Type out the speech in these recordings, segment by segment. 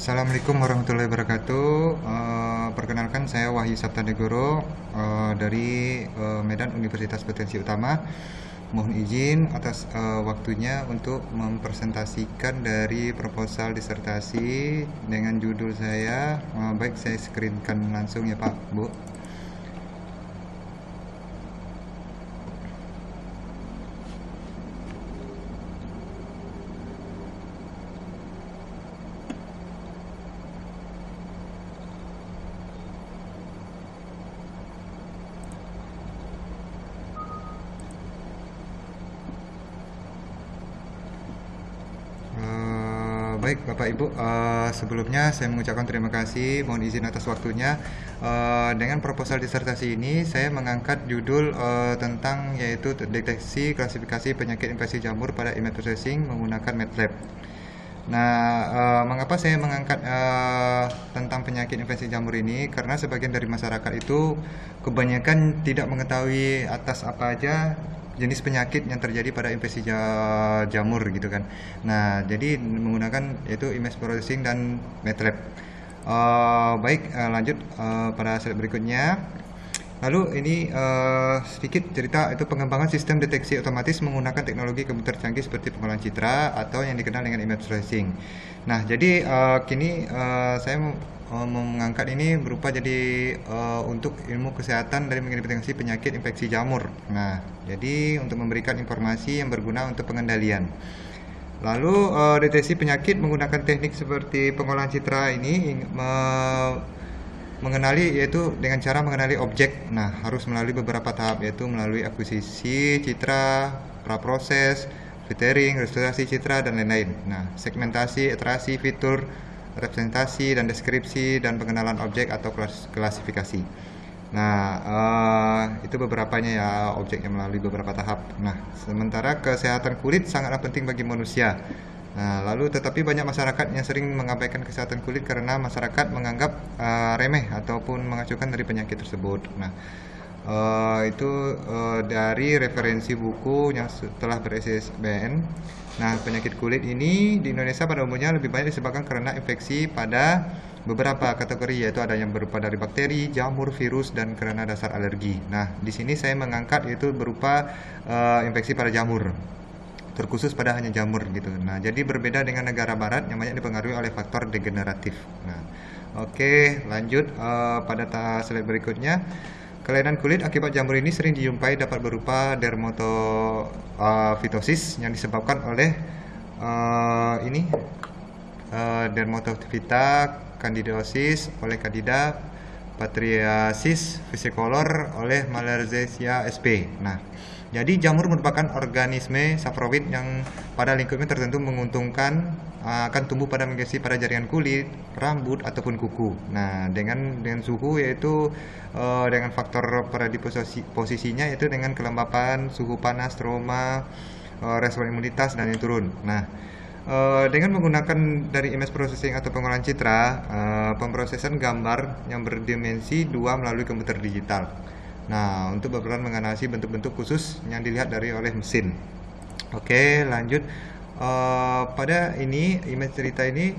Assalamualaikum warahmatullahi wabarakatuh. Perkenalkan saya Wahyu Sabtanegoro dari Medan Universitas Potensi Utama. Mohon izin atas waktunya untuk mempresentasikan dari proposal disertasi dengan judul saya. Baik, saya screenkan langsung ya Pak, Bu. Baik Bapak Ibu, sebelumnya saya mengucapkan terima kasih, mohon izin atas waktunya. Dengan proposal disertasi ini saya mengangkat judul tentang yaitu deteksi klasifikasi penyakit infeksi jamur pada image processing menggunakan MATLAB. Nah, mengapa saya mengangkat tentang penyakit infeksi jamur ini? Karena sebagian dari masyarakat itu kebanyakan tidak mengetahui atas apa aja jenis penyakit yang terjadi pada infeksi jamur gitu kan. Nah, jadi menggunakan yaitu image processing dan MATLAB. Baik, lanjut pada slide berikutnya. Lalu ini sedikit cerita itu pengembangan sistem deteksi otomatis menggunakan teknologi komputer canggih seperti pengolahan citra atau yang dikenal dengan image processing. Nah, jadi kini saya mau mengangkat ini berupa jadi untuk ilmu kesehatan dari mengidentifikasi penyakit infeksi jamur. Nah, jadi untuk memberikan informasi yang berguna untuk pengendalian. Lalu deteksi penyakit menggunakan teknik seperti pengolahan citra ini mengenali yaitu dengan cara mengenali objek. Nah, harus melalui beberapa tahap yaitu melalui akuisisi citra, praproses, filtering, restorasi citra dan lain-lain. Nah, segmentasi, iterasi, fitur, representasi dan deskripsi dan pengenalan objek atau klasifikasi. Nah, itu beberapanya ya objek yang melalui beberapa tahap. Nah, sementara kesehatan kulit sangatlah penting bagi manusia. Nah, lalu tetapi banyak masyarakat yang sering mengabaikan kesehatan kulit karena masyarakat menganggap remeh ataupun mengacuhkan dari penyakit tersebut. Nah, itu dari referensi buku yang telah ber-ISBN. Nah, penyakit kulit ini di Indonesia pada umumnya lebih banyak disebabkan karena infeksi pada beberapa kategori, yaitu ada yang berupa dari bakteri, jamur, virus, dan karena dasar alergi. Nah, di sini saya mengangkat yaitu berupa infeksi pada jamur, terkhusus pada hanya jamur gitu. Nah, jadi berbeda dengan negara barat yang banyak dipengaruhi oleh faktor degeneratif. Nah, oke, lanjut pada slide berikutnya. Kelainan kulit akibat jamur ini sering dijumpai dapat berupa dermatofitosis yang disebabkan oleh dermatofita candidiasis oleh Candida, Patriasis versicolor oleh Malassezia sp. Nah, jadi jamur merupakan organisme saproid yang pada lingkungan tertentu menguntungkan akan tumbuh pada migrasi pada jaringan kulit, rambut ataupun kuku. Nah, dengan suhu yaitu dengan faktor predisposisinya yaitu dengan kelembapan, suhu panas, trauma, respon imunitas dan yang turun. Nah, dengan menggunakan dari image processing atau pengolahan citra, pemrosesan gambar yang berdimensi 2 melalui komputer digital. Nah, untuk berperan menganalisis bentuk-bentuk khusus yang dilihat dari oleh mesin. Oke, lanjut. Pada ini image cerita ini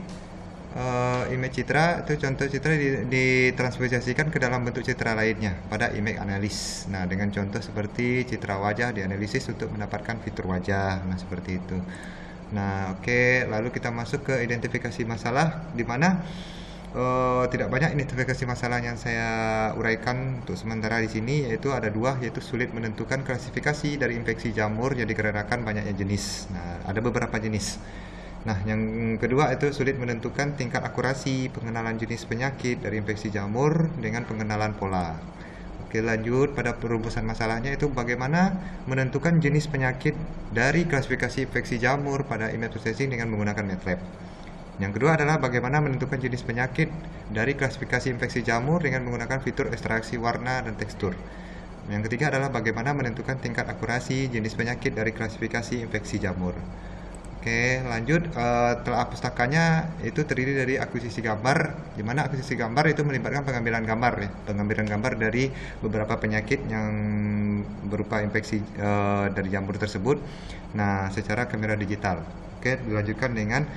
image citra itu contoh citra ditransposisikan ke dalam bentuk citra lainnya pada image analis. Nah, dengan contoh seperti citra wajah dianalisis untuk mendapatkan fitur wajah. Nah, seperti itu. Nah, oke, lalu kita masuk ke identifikasi masalah di mana tidak banyak identifikasi masalah yang saya uraikan untuk sementara di sini, yaitu ada dua, yaitu sulit menentukan klasifikasi dari infeksi jamur yang dikarenakan banyaknya jenis. Nah, ada beberapa jenis. Nah, yang kedua itu sulit menentukan tingkat akurasi pengenalan jenis penyakit dari infeksi jamur dengan pengenalan pola. Oke, lanjut pada perumusan masalahnya itu bagaimana menentukan jenis penyakit dari klasifikasi infeksi jamur pada image processing dengan menggunakan MATLAB. Yang kedua adalah bagaimana menentukan jenis penyakit dari klasifikasi infeksi jamur dengan menggunakan fitur ekstraksi warna dan tekstur. Yang ketiga adalah bagaimana menentukan tingkat akurasi jenis penyakit dari klasifikasi infeksi jamur. Oke, lanjut. Telah pustakanya itu terdiri dari akuisisi gambar, di mana akuisisi gambar itu melibatkan pengambilan gambar ya, pengambilan gambar dari beberapa penyakit yang berupa infeksi dari jamur tersebut. Nah, secara kamera digital. Oke, dilanjutkan dengan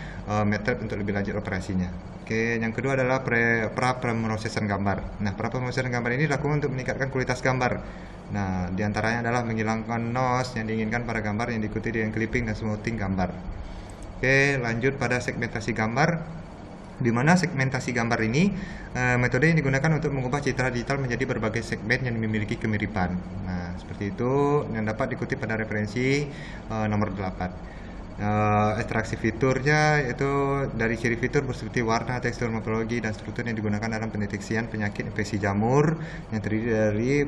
metode untuk lebih lanjut operasinya. Oke, yang kedua adalah pra-pemrosesan gambar. Nah, pra-pemrosesan gambar ini dilakukan untuk meningkatkan kualitas gambar. Nah, diantaranya adalah menghilangkan noise yang diinginkan pada gambar yang diikuti dengan clipping dan smoothing gambar. Oke, lanjut pada segmentasi gambar. Di mana segmentasi gambar ini metode yang digunakan untuk mengubah citra digital menjadi berbagai segmen yang memiliki kemiripan. Nah, seperti itu yang dapat dikutip pada referensi nomor 8. Ekstraksi fiturnya itu dari ciri fitur seperti warna, tekstur, morfologi, dan struktur yang digunakan dalam pendeteksian penyakit infeksi jamur yang terdiri dari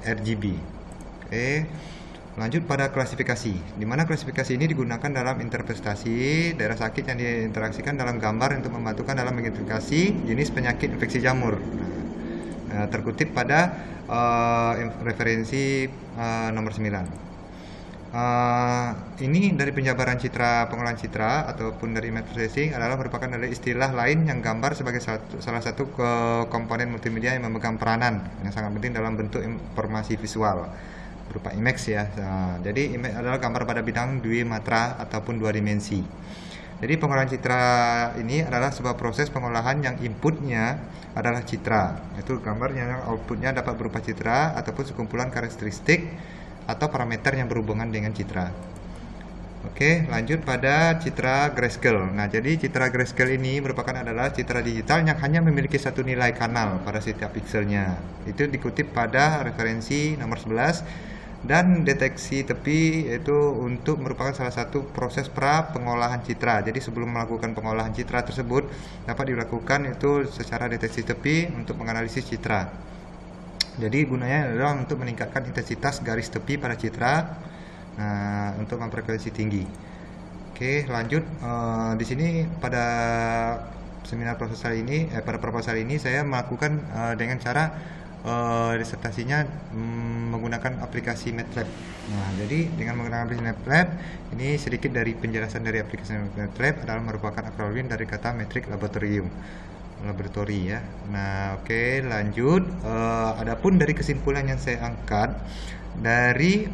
RGB. Oke, lanjut pada klasifikasi, di mana klasifikasi ini digunakan dalam interpretasi daerah sakit yang diinteraksikan dalam gambar untuk membantukan dalam mengidentifikasi jenis penyakit infeksi jamur. Terkutip pada referensi nomor 9. Ini dari penjabaran citra, pengolahan citra ataupun dari image processing adalah merupakan dari istilah lain yang gambar sebagai salah satu komponen multimedia yang memegang peranan yang sangat penting dalam bentuk informasi visual berupa image ya. Jadi image adalah gambar pada bidang dwimatra ataupun dua dimensi. Jadi pengolahan citra ini adalah sebuah proses pengolahan yang inputnya adalah citra, itu gambarnya, yang outputnya dapat berupa citra ataupun sekumpulan karakteristik atau parameter yang berhubungan dengan citra. Oke, lanjut pada citra grayscale. Nah, jadi citra grayscale ini adalah citra digital yang hanya memiliki satu nilai kanal pada setiap pikselnya. Itu dikutip pada referensi nomor 11. Dan deteksi tepi itu untuk merupakan salah satu proses pra pengolahan citra. Jadi sebelum melakukan pengolahan citra tersebut dapat dilakukan itu secara deteksi tepi untuk menganalisis citra. Jadi gunanya adalah untuk meningkatkan intensitas garis tepi pada citra, untuk memfrekuensi tinggi. Oke, lanjut. Di sini pada seminar proposal ini saya melakukan dengan cara disertasinya menggunakan aplikasi MATLAB. Nah, jadi dengan menggunakan aplikasi MATLAB, ini sedikit dari penjelasan dari aplikasi MATLAB adalah merupakan akronim dari kata Metric Laboratory ya. Nah, oke, lanjut. Adapun dari kesimpulan yang saya angkat dari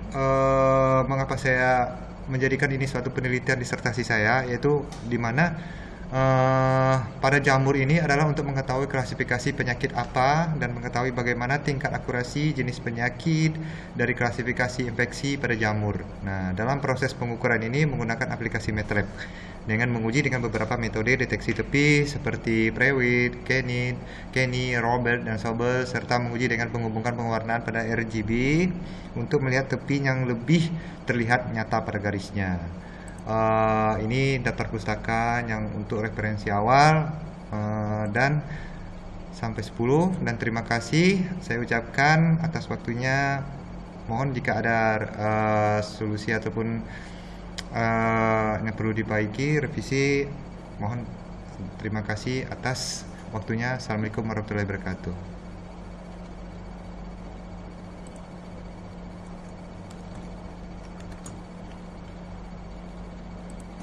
mengapa saya menjadikan ini suatu penelitian disertasi saya, yaitu di mana pada jamur ini adalah untuk mengetahui klasifikasi penyakit apa dan mengetahui bagaimana tingkat akurasi jenis penyakit dari klasifikasi infeksi pada jamur. Nah, dalam proses pengukuran ini menggunakan aplikasi MATLAB dengan menguji dengan beberapa metode deteksi tepi seperti Prewitt, Kenny, Robert, dan Sobel, serta menguji dengan penghubungan pewarnaan pada RGB untuk melihat tepi yang lebih terlihat nyata pada garisnya. Ini daftar pustaka yang untuk referensi awal, dan sampai 10, dan terima kasih saya ucapkan atas waktunya. Mohon jika ada solusi ataupun yang perlu diperbaiki, revisi, mohon terima kasih atas waktunya. Assalamualaikum warahmatullahi wabarakatuh.